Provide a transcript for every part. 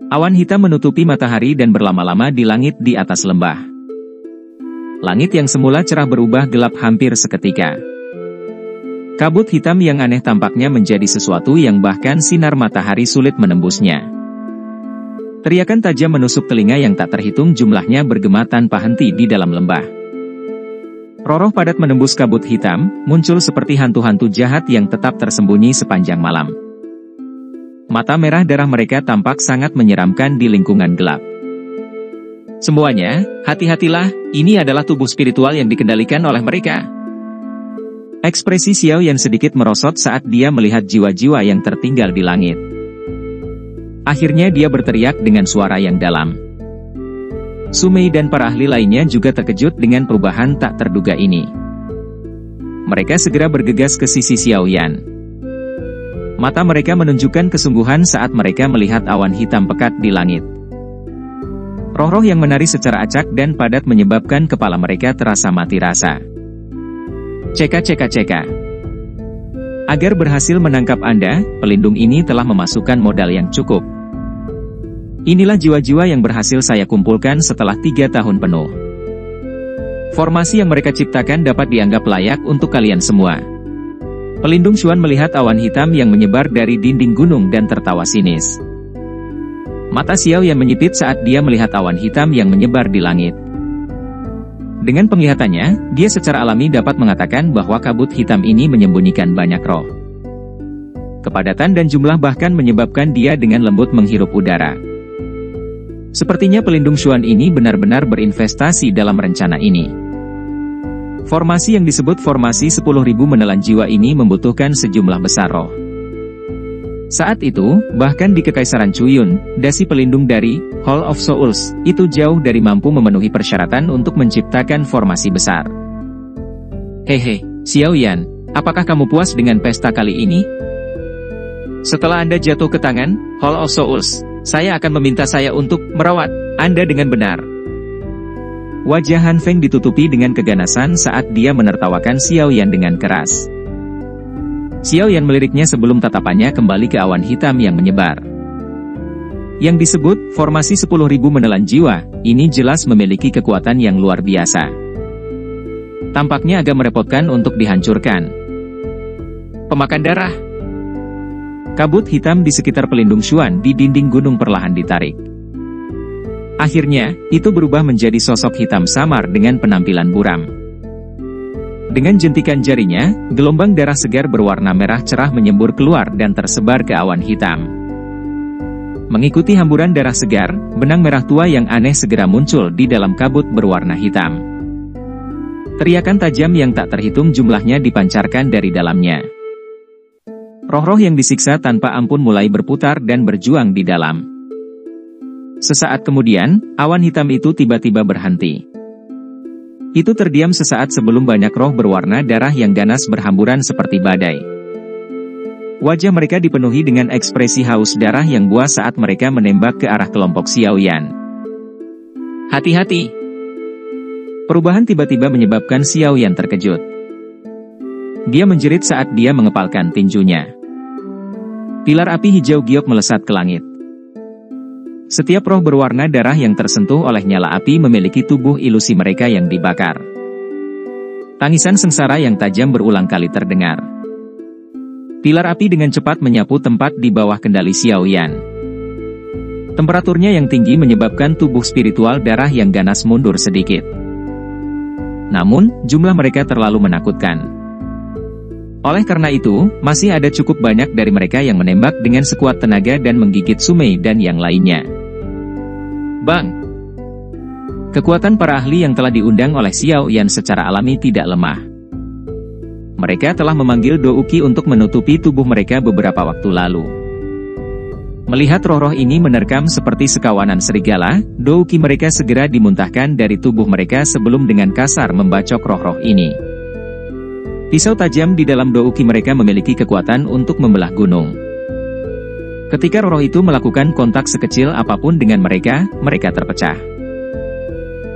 Awan hitam menutupi matahari dan berlama-lama di langit di atas lembah. Langit yang semula cerah berubah gelap hampir seketika. Kabut hitam yang aneh tampaknya menjadi sesuatu yang bahkan sinar matahari sulit menembusnya. Teriakan tajam menusuk telinga yang tak terhitung jumlahnya bergema tanpa henti di dalam lembah. Roh-roh padat menembus kabut hitam, muncul seperti hantu-hantu jahat yang tetap tersembunyi sepanjang malam. Mata merah darah mereka tampak sangat menyeramkan di lingkungan gelap. Semuanya, hati-hatilah, ini adalah tubuh spiritual yang dikendalikan oleh mereka. Ekspresi Xiao Yan sedikit merosot saat dia melihat jiwa-jiwa yang tertinggal di langit. Akhirnya dia berteriak dengan suara yang dalam. Su Mei dan para ahli lainnya juga terkejut dengan perubahan tak terduga ini. Mereka segera bergegas ke sisi Xiao Yan. Mata mereka menunjukkan kesungguhan saat mereka melihat awan hitam pekat di langit. Roh-roh yang menari secara acak dan padat menyebabkan kepala mereka terasa mati rasa. Ceka. Agar berhasil menangkap Anda, pelindung ini telah memasukkan modal yang cukup. Inilah jiwa-jiwa yang berhasil saya kumpulkan setelah 3 tahun penuh. Formasi yang mereka ciptakan dapat dianggap layak untuk kalian semua. Pelindung Xuan melihat awan hitam yang menyebar dari dinding gunung dan tertawa sinis. Mata Xiao Yan menyipit saat dia melihat awan hitam yang menyebar di langit. Dengan penglihatannya, dia secara alami dapat mengatakan bahwa kabut hitam ini menyembunyikan banyak roh. Kepadatan dan jumlah bahkan menyebabkan dia dengan lembut menghirup udara. Sepertinya pelindung Xuan ini benar-benar berinvestasi dalam rencana ini. Formasi yang disebut formasi 10.000 menelan jiwa ini membutuhkan sejumlah besar roh. Saat itu, bahkan di Kekaisaran Chuyun, dasi pelindung dari Hall of Souls itu jauh dari mampu memenuhi persyaratan untuk menciptakan formasi besar. Hehe, Xiao Yan, apakah kamu puas dengan pesta kali ini? Setelah Anda jatuh ke tangan Hall of Souls, saya akan meminta saya untuk merawat Anda dengan benar. Wajah Han Feng ditutupi dengan keganasan saat dia menertawakan Xiao Yan dengan keras. Xiao Yan meliriknya sebelum tatapannya kembali ke awan hitam yang menyebar. Yang disebut formasi 10.000 menelan jiwa, ini jelas memiliki kekuatan yang luar biasa. Tampaknya agak merepotkan untuk dihancurkan. Pemakan darah. Kabut hitam di sekitar pelindung Xuan di dinding gunung perlahan ditarik. Akhirnya, itu berubah menjadi sosok hitam samar dengan penampilan buram. Dengan jentikan jarinya, gelombang darah segar berwarna merah cerah menyembur keluar dan tersebar ke awan hitam. Mengikuti hamburan darah segar, benang merah tua yang aneh segera muncul di dalam kabut berwarna hitam. Teriakan tajam yang tak terhitung jumlahnya dipancarkan dari dalamnya. Roh-roh yang disiksa tanpa ampun mulai berputar dan berjuang di dalam. Sesaat kemudian, awan hitam itu tiba-tiba berhenti. Itu terdiam sesaat sebelum banyak roh berwarna darah yang ganas berhamburan seperti badai. Wajah mereka dipenuhi dengan ekspresi haus darah yang buas saat mereka menembak ke arah kelompok Xiao Yan. Hati-hati! Perubahan tiba-tiba menyebabkan Xiao Yan terkejut. Dia menjerit saat dia mengepalkan tinjunya. Pilar api hijau giok melesat ke langit. Setiap roh berwarna darah yang tersentuh oleh nyala api memiliki tubuh ilusi mereka yang dibakar. Tangisan sengsara yang tajam berulang kali terdengar. Pilar api dengan cepat menyapu tempat di bawah kendali Xiao Yan. Temperaturnya yang tinggi menyebabkan tubuh spiritual darah yang ganas mundur sedikit. Namun, jumlah mereka terlalu menakutkan. Oleh karena itu, masih ada cukup banyak dari mereka yang menembak dengan sekuat tenaga dan menggigit Su Mei dan yang lainnya. Bang! Kekuatan para ahli yang telah diundang oleh Xiao Yan secara alami tidak lemah. Mereka telah memanggil Douki untuk menutupi tubuh mereka beberapa waktu lalu. Melihat roh-roh ini menerkam seperti sekawanan serigala, Douki mereka segera dimuntahkan dari tubuh mereka sebelum dengan kasar membacok roh-roh ini. Pisau tajam di dalam Douki mereka memiliki kekuatan untuk membelah gunung. Ketika roh itu melakukan kontak sekecil apapun dengan mereka, mereka terpecah.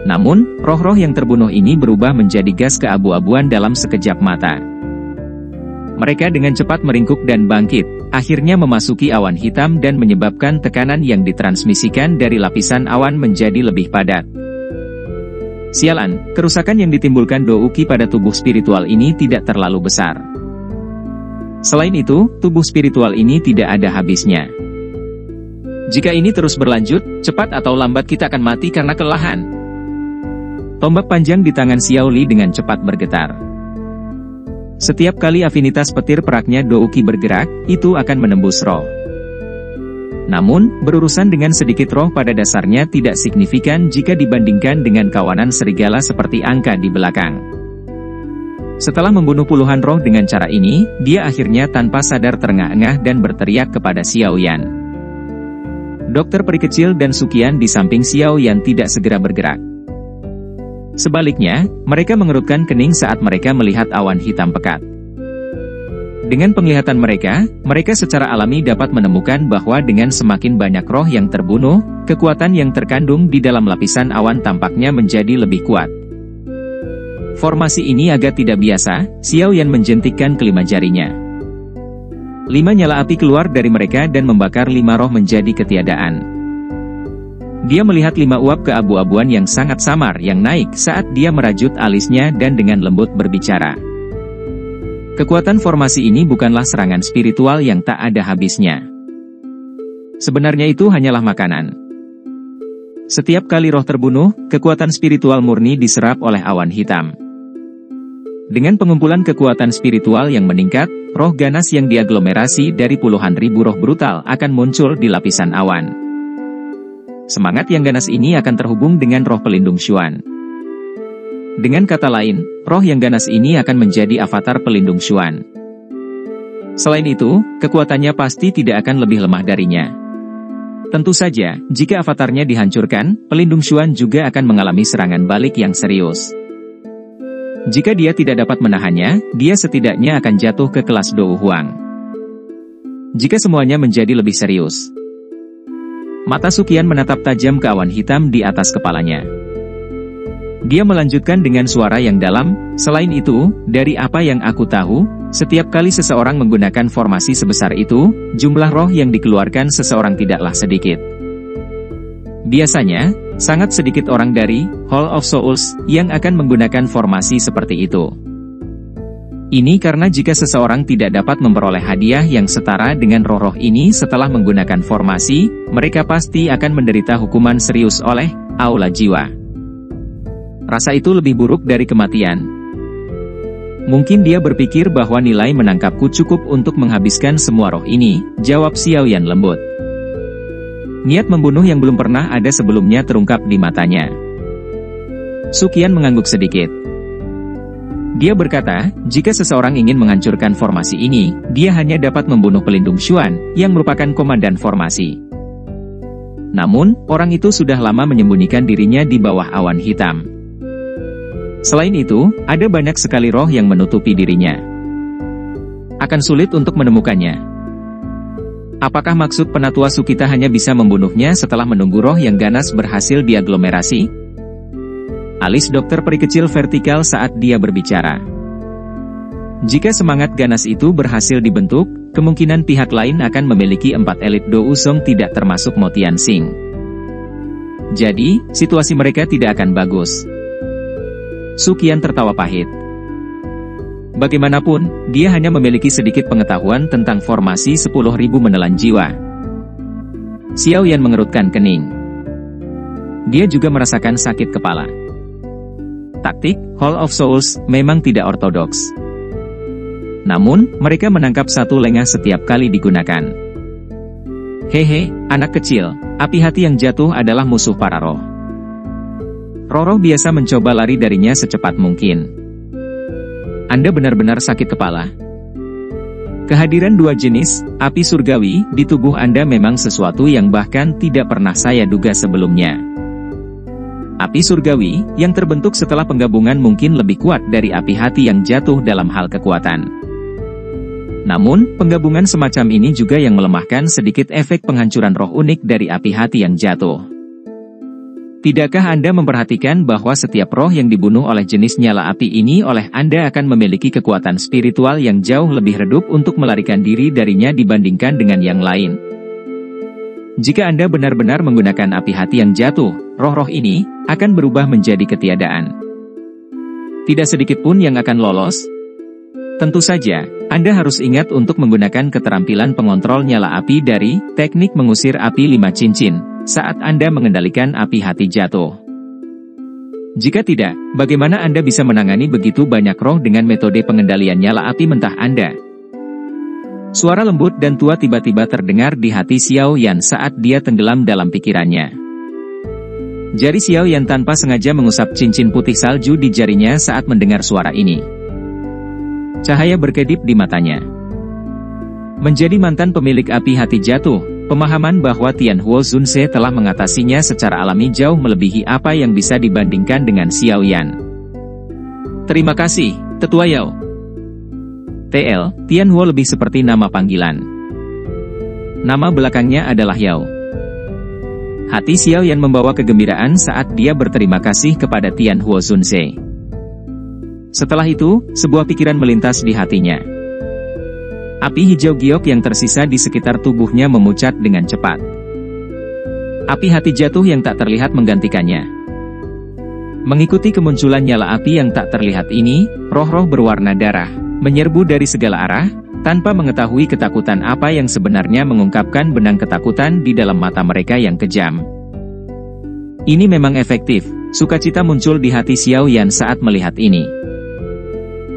Namun, roh-roh yang terbunuh ini berubah menjadi gas keabu-abuan dalam sekejap mata. Mereka dengan cepat meringkuk dan bangkit, akhirnya memasuki awan hitam dan menyebabkan tekanan yang ditransmisikan dari lapisan awan menjadi lebih padat. Sialan, kerusakan yang ditimbulkan Douki pada tubuh spiritual ini tidak terlalu besar. Selain itu, tubuh spiritual ini tidak ada habisnya. Jika ini terus berlanjut, cepat atau lambat kita akan mati karena kelelahan. Tombak panjang di tangan Xiao Li dengan cepat bergetar. Setiap kali afinitas petir peraknya Douki bergerak, itu akan menembus roh. Namun, berurusan dengan sedikit roh pada dasarnya tidak signifikan jika dibandingkan dengan kawanan serigala seperti angka di belakang. Setelah membunuh puluhan roh dengan cara ini, dia akhirnya tanpa sadar terengah-engah dan berteriak kepada Xiao Yan. Dokter peri kecil dan Suqian di samping Xiao Yan tidak segera bergerak. Sebaliknya, mereka mengerutkan kening saat mereka melihat awan hitam pekat. Dengan penglihatan mereka secara alami dapat menemukan bahwa dengan semakin banyak roh yang terbunuh, kekuatan yang terkandung di dalam lapisan awan tampaknya menjadi lebih kuat. Formasi ini agak tidak biasa, Xiao Yan menjentikkan kelima jarinya. 5 nyala api keluar dari mereka dan membakar 5 roh menjadi ketiadaan. Dia melihat 5 uap keabu-abuan yang sangat samar yang naik saat dia merajut alisnya dan dengan lembut berbicara. Kekuatan formasi ini bukanlah serangan spiritual yang tak ada habisnya. Sebenarnya itu hanyalah makanan. Setiap kali roh terbunuh, kekuatan spiritual murni diserap oleh awan hitam. Dengan pengumpulan kekuatan spiritual yang meningkat, roh ganas yang diaglomerasi dari puluhan ribu roh brutal akan muncul di lapisan awan. Semangat yang ganas ini akan terhubung dengan roh pelindung Xuan. Dengan kata lain, roh yang ganas ini akan menjadi avatar pelindung Xuan. Selain itu, kekuatannya pasti tidak akan lebih lemah darinya. Tentu saja, jika avatarnya dihancurkan, pelindung Xuan juga akan mengalami serangan balik yang serius. Jika dia tidak dapat menahannya, dia setidaknya akan jatuh ke kelas Dou Huang. Jika semuanya menjadi lebih serius. Mata Suqian menatap tajam ke awan hitam di atas kepalanya. Dia melanjutkan dengan suara yang dalam, selain itu, dari apa yang aku tahu, setiap kali seseorang menggunakan formasi sebesar itu, jumlah roh yang dikeluarkan seseorang tidaklah sedikit. Biasanya, sangat sedikit orang dari Hall of Souls yang akan menggunakan formasi seperti itu. Ini karena jika seseorang tidak dapat memperoleh hadiah yang setara dengan roh-roh ini setelah menggunakan formasi, mereka pasti akan menderita hukuman serius oleh aula jiwa. Rasa itu lebih buruk dari kematian. Mungkin dia berpikir bahwa nilai menangkapku cukup untuk menghabiskan semua roh ini, jawab Xiao Yan lembut. Niat membunuh yang belum pernah ada sebelumnya terungkap di matanya. Suqian mengangguk sedikit. Dia berkata, jika seseorang ingin menghancurkan formasi ini, dia hanya dapat membunuh pelindung Xuan, yang merupakan komandan formasi. Namun, orang itu sudah lama menyembunyikan dirinya di bawah awan hitam. Selain itu, ada banyak sekali roh yang menutupi dirinya. Akan sulit untuk menemukannya. Apakah maksud penatua Sukita hanya bisa membunuhnya setelah menunggu roh yang ganas berhasil diaglomerasi? Alis dokter peri kecil vertikal saat dia berbicara. Jika semangat ganas itu berhasil dibentuk, kemungkinan pihak lain akan memiliki 4 elit Dou Song tidak termasuk Mo Tianxing. Jadi, situasi mereka tidak akan bagus. Suqian tertawa pahit. Bagaimanapun, dia hanya memiliki sedikit pengetahuan tentang formasi 10.000 menelan jiwa. Xiao Yan mengerutkan kening. Dia juga merasakan sakit kepala. Taktik Hall of Souls memang tidak ortodoks. Namun, mereka menangkap satu lengah setiap kali digunakan. Hehe, anak kecil, api hati yang jatuh adalah musuh para roh. Roh-roh biasa mencoba lari darinya secepat mungkin. Anda benar-benar sakit kepala. Kehadiran 2 jenis, api surgawi, di tubuh Anda memang sesuatu yang bahkan tidak pernah saya duga sebelumnya. Api surgawi, yang terbentuk setelah penggabungan mungkin lebih kuat dari api hati yang jatuh dalam hal kekuatan. Namun, penggabungan semacam ini juga yang melemahkan sedikit efek penghancuran roh unik dari api hati yang jatuh. Tidakkah Anda memperhatikan bahwa setiap roh yang dibunuh oleh jenis nyala api ini oleh Anda akan memiliki kekuatan spiritual yang jauh lebih redup untuk melarikan diri darinya dibandingkan dengan yang lain? Jika Anda benar-benar menggunakan api hati yang jatuh, roh-roh ini akan berubah menjadi ketiadaan. Tidak sedikit pun yang akan lolos. Tentu saja, Anda harus ingat untuk menggunakan keterampilan pengontrol nyala api dari teknik mengusir api 5 cincin saat Anda mengendalikan api hati jatuh. Jika tidak, bagaimana Anda bisa menangani begitu banyak roh dengan metode pengendalian nyala api mentah Anda? Suara lembut dan tua tiba-tiba terdengar di hati Xiao Yan saat dia tenggelam dalam pikirannya. Jari Xiao Yan tanpa sengaja mengusap cincin putih salju di jarinya saat mendengar suara ini. Cahaya berkedip di matanya. Menjadi mantan pemilik api hati jatuh, pemahaman bahwa Tianhuo Zunse telah mengatasinya secara alami jauh melebihi apa yang bisa dibandingkan dengan Xiao Yan. Terima kasih, Tetua Yao. TL, Tianhuo lebih seperti nama panggilan. Nama belakangnya adalah Yao. Hati Xiao Yan membawa kegembiraan saat dia berterima kasih kepada Tianhuo Zunse. Setelah itu, sebuah pikiran melintas di hatinya. Api hijau giok yang tersisa di sekitar tubuhnya memucat dengan cepat. Api hati jatuh yang tak terlihat menggantikannya. Mengikuti kemunculan nyala api yang tak terlihat ini, roh-roh berwarna darah menyerbu dari segala arah, tanpa mengetahui ketakutan apa yang sebenarnya mengungkapkan benang ketakutan di dalam mata mereka yang kejam. Ini memang efektif, sukacita muncul di hati Xiao Yan saat melihat ini.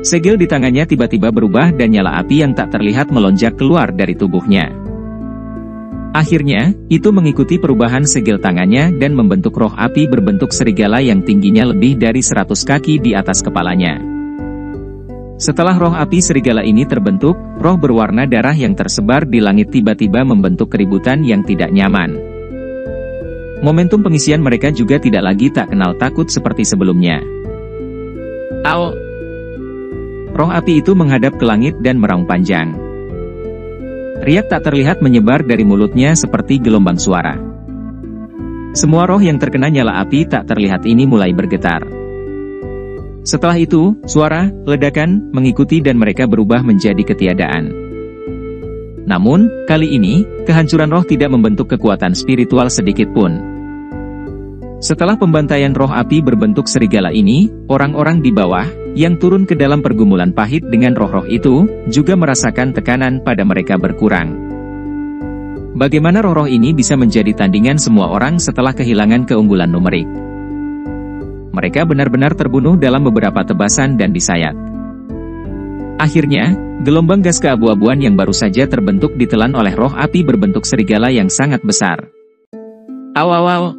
Segel di tangannya tiba-tiba berubah dan nyala api yang tak terlihat melonjak keluar dari tubuhnya. Akhirnya, itu mengikuti perubahan segel tangannya dan membentuk roh api berbentuk serigala yang tingginya lebih dari 100 kaki di atas kepalanya. Setelah roh api serigala ini terbentuk, roh berwarna darah yang tersebar di langit tiba-tiba membentuk keributan yang tidak nyaman. Momentum pengisian mereka juga tidak lagi tak kenal takut seperti sebelumnya. Ao! Roh api itu menghadap ke langit dan meraung panjang. Riak tak terlihat menyebar dari mulutnya seperti gelombang suara. Semua roh yang terkena nyala api tak terlihat ini mulai bergetar. Setelah itu, suara, ledakan, mengikuti dan mereka berubah menjadi ketiadaan. Namun, kali ini, kehancuran roh tidak membentuk kekuatan spiritual sedikit pun. Setelah pembantaian roh api berbentuk serigala ini, orang-orang di bawah, yang turun ke dalam pergumulan pahit dengan roh-roh itu, juga merasakan tekanan pada mereka berkurang. Bagaimana roh-roh ini bisa menjadi tandingan semua orang setelah kehilangan keunggulan numerik? Mereka benar-benar terbunuh dalam beberapa tebasan dan disayat. Akhirnya, gelombang gas keabu-abuan yang baru saja terbentuk ditelan oleh roh api berbentuk serigala yang sangat besar. Aw.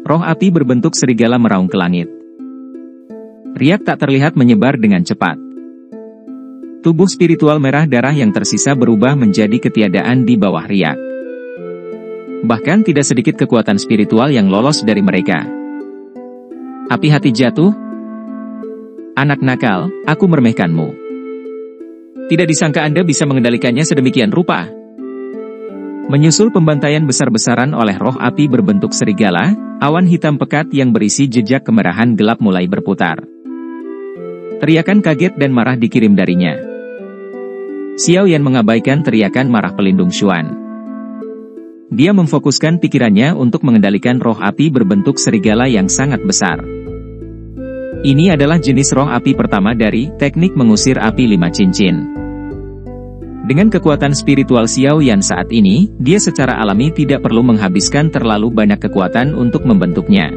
Roh api berbentuk serigala meraung ke langit. Riak tak terlihat menyebar dengan cepat. Tubuh spiritual merah darah yang tersisa berubah menjadi ketiadaan di bawah riak. Bahkan tidak sedikit kekuatan spiritual yang lolos dari mereka. Api hati jatuh? Anak nakal, aku meremehkanmu. Tidak disangka Anda bisa mengendalikannya sedemikian rupa. Menyusul pembantaian besar-besaran oleh roh api berbentuk serigala, awan hitam pekat yang berisi jejak kemerahan gelap mulai berputar. Teriakan kaget dan marah dikirim darinya. Xiao Yan mengabaikan teriakan marah pelindung Xuan. Dia memfokuskan pikirannya untuk mengendalikan roh api berbentuk serigala yang sangat besar. Ini adalah jenis roh api pertama dari teknik mengusir api 5 cincin. Dengan kekuatan spiritual Xiao Yan saat ini, dia secara alami tidak perlu menghabiskan terlalu banyak kekuatan untuk membentuknya.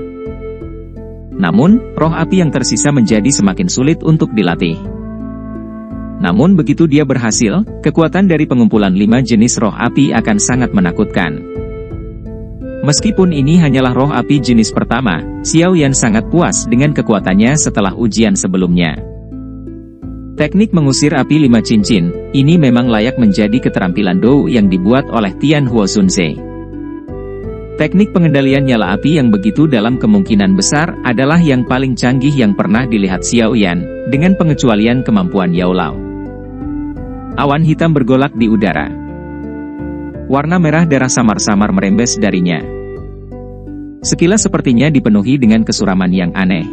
Namun, roh api yang tersisa menjadi semakin sulit untuk dilatih. Namun begitu dia berhasil, kekuatan dari pengumpulan 5 jenis roh api akan sangat menakutkan. Meskipun ini hanyalah roh api jenis pertama, Xiao Yan sangat puas dengan kekuatannya setelah ujian sebelumnya. Teknik mengusir api 5 cincin, ini memang layak menjadi keterampilan Dou yang dibuat oleh Tianhuo Zunse. Teknik pengendalian nyala api yang begitu dalam kemungkinan besar adalah yang paling canggih yang pernah dilihat Xiao Yan, dengan pengecualian kemampuan Yao Lao. Awan hitam bergolak di udara. Warna merah darah samar-samar merembes darinya. Sekilas sepertinya dipenuhi dengan kesuraman yang aneh.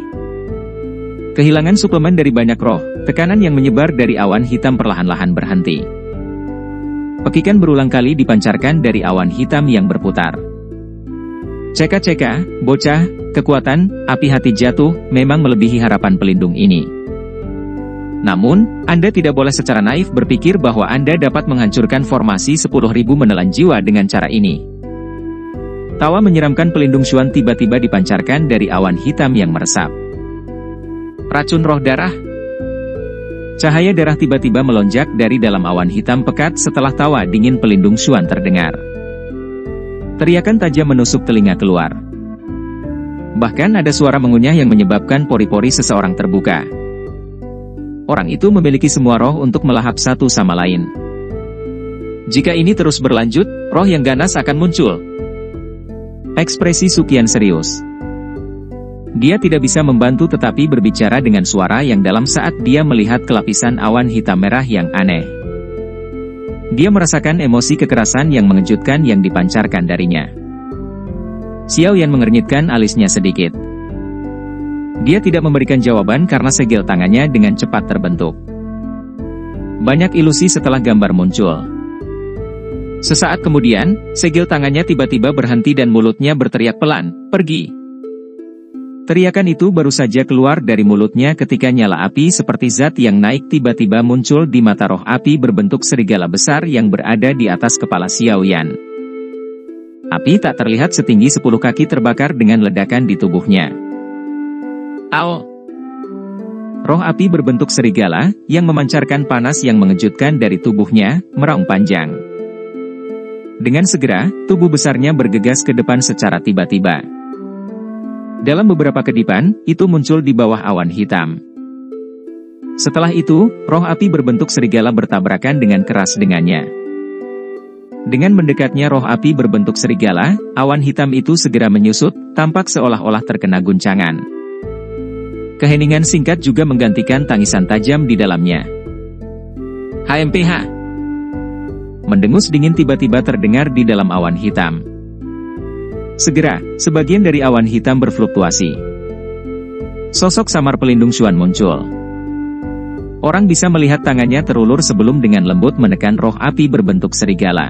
Kehilangan suplemen dari banyak roh, tekanan yang menyebar dari awan hitam perlahan-lahan berhenti. Pekikan berulang kali dipancarkan dari awan hitam yang berputar. Ceka-ceka, bocah, kekuatan, api hati jatuh, memang melebihi harapan pelindung ini. Namun, Anda tidak boleh secara naif berpikir bahwa Anda dapat menghancurkan formasi 10.000 menelan jiwa dengan cara ini. Tawa menyeramkan pelindung Xuan tiba-tiba dipancarkan dari awan hitam yang meresap. Racun roh darah. Cahaya darah tiba-tiba melonjak dari dalam awan hitam pekat setelah tawa dingin pelindung Xuan terdengar. Teriakan tajam menusuk telinga keluar. Bahkan ada suara mengunyah yang menyebabkan pori-pori seseorang terbuka. Orang itu memiliki semua roh untuk melahap satu sama lain. Jika ini terus berlanjut, roh yang ganas akan muncul. Ekspresi Suqian serius. Dia tidak bisa membantu tetapi berbicara dengan suara yang dalam saat dia melihat kelapisan awan hitam merah yang aneh. Dia merasakan emosi kekerasan yang mengejutkan yang dipancarkan darinya. Xiao Yan mengernyitkan alisnya sedikit. Dia tidak memberikan jawaban karena segel tangannya dengan cepat terbentuk. Banyak ilusi setelah gambar muncul. Sesaat kemudian, segel tangannya tiba-tiba berhenti dan mulutnya berteriak pelan, "Pergi!" Teriakan itu baru saja keluar dari mulutnya ketika nyala api seperti zat yang naik tiba-tiba muncul di mata roh api berbentuk serigala besar yang berada di atas kepala Xiao Yan. Api tak terlihat setinggi 10 kaki terbakar dengan ledakan di tubuhnya. Ao! Roh api berbentuk serigala, yang memancarkan panas yang mengejutkan dari tubuhnya, meraung panjang. Dengan segera, tubuh besarnya bergegas ke depan secara tiba-tiba. Dalam beberapa kedipan, itu muncul di bawah awan hitam. Setelah itu, roh api berbentuk serigala bertabrakan dengan keras dengannya. Dengan mendekatnya roh api berbentuk serigala, awan hitam itu segera menyusut, tampak seolah-olah terkena guncangan. Keheningan singkat juga menggantikan tangisan tajam di dalamnya. HMPH. Mendengus dingin tiba-tiba terdengar di dalam awan hitam. Segera, sebagian dari awan hitam berfluktuasi. Sosok samar pelindung Xuan muncul. Orang bisa melihat tangannya terulur sebelum dengan lembut menekan roh api berbentuk serigala.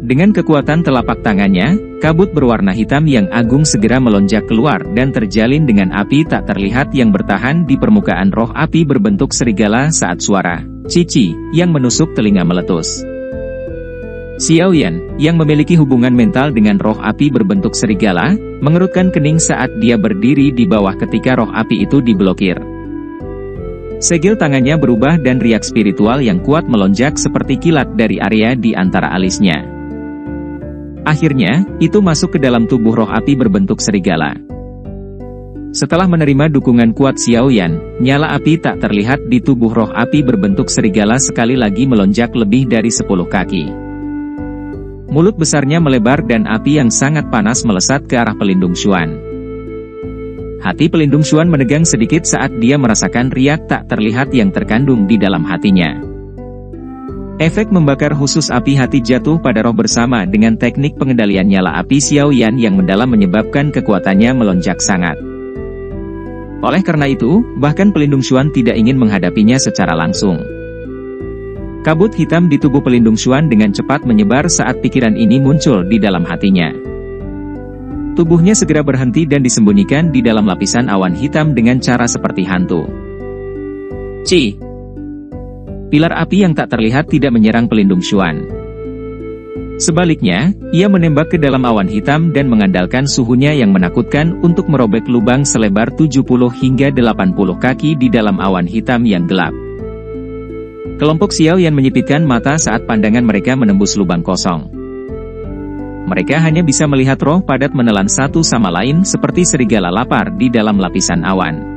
Dengan kekuatan telapak tangannya, kabut berwarna hitam yang agung segera melonjak keluar dan terjalin dengan api tak terlihat yang bertahan di permukaan roh api berbentuk serigala saat suara "Cici" yang menusuk telinga meletus. Xiao Yan, yang memiliki hubungan mental dengan roh api berbentuk serigala, mengerutkan kening saat dia berdiri di bawah ketika roh api itu diblokir. Segel tangannya berubah dan riak spiritual yang kuat melonjak seperti kilat dari area di antara alisnya. Akhirnya, itu masuk ke dalam tubuh roh api berbentuk serigala. Setelah menerima dukungan kuat Xiao Yan, nyala api tak terlihat di tubuh roh api berbentuk serigala sekali lagi melonjak lebih dari 10 kaki. Mulut besarnya melebar dan api yang sangat panas melesat ke arah pelindung Xuan. Hati pelindung Xuan menegang sedikit saat dia merasakan riak tak terlihat yang terkandung di dalam hatinya. Efek membakar khusus api hati jatuh pada roh bersama dengan teknik pengendalian nyala api Xiao Yan yang mendalam menyebabkan kekuatannya melonjak sangat. Oleh karena itu, bahkan pelindung Xuan tidak ingin menghadapinya secara langsung. Kabut hitam di tubuh pelindung Xuan dengan cepat menyebar saat pikiran ini muncul di dalam hatinya. Tubuhnya segera berhenti dan disembunyikan di dalam lapisan awan hitam dengan cara seperti hantu. Ci! Pilar api yang tak terlihat tidak menyerang pelindung Xuan. Sebaliknya, ia menembak ke dalam awan hitam dan mengandalkan suhunya yang menakutkan untuk merobek lubang selebar 70 hingga 80 kaki di dalam awan hitam yang gelap. Kelompok Xiao Yan menyipitkan mata saat pandangan mereka menembus lubang kosong. Mereka hanya bisa melihat roh padat menelan satu sama lain seperti serigala lapar di dalam lapisan awan.